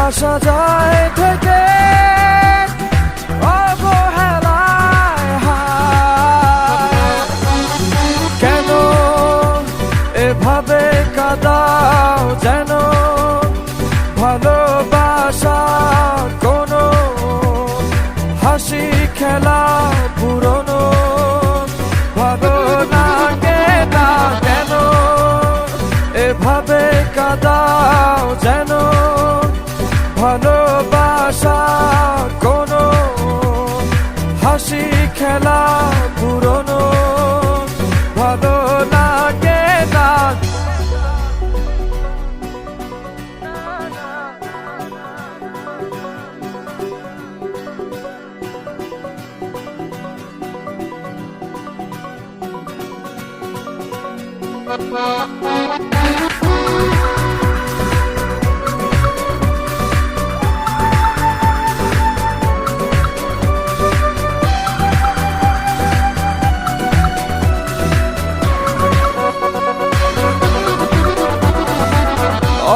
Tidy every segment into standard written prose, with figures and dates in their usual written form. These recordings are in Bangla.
আসা যায় থেকে অবহেলায় হায়। কেন এভাবে কাঁদাও যেন ভালোবাসা কোনো হাসি খেলা পুরনো ভালো লাগে না। কেন এভাবে কাঁদাও যেন ভালোবাসা কোনো হাসি খেলা পুরনো ভালো লাগে না।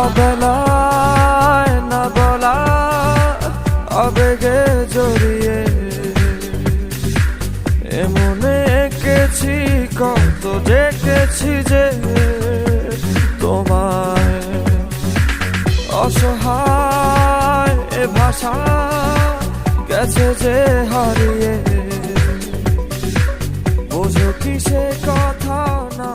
অবেলায় না বলা আবেগে জড়িয়ে এমনে এঁকেছি কত দেখেছি যে তোমায় অসহায় এ ভাষা গেছে যে হারিয়ে বোঝো কি সে কথা না।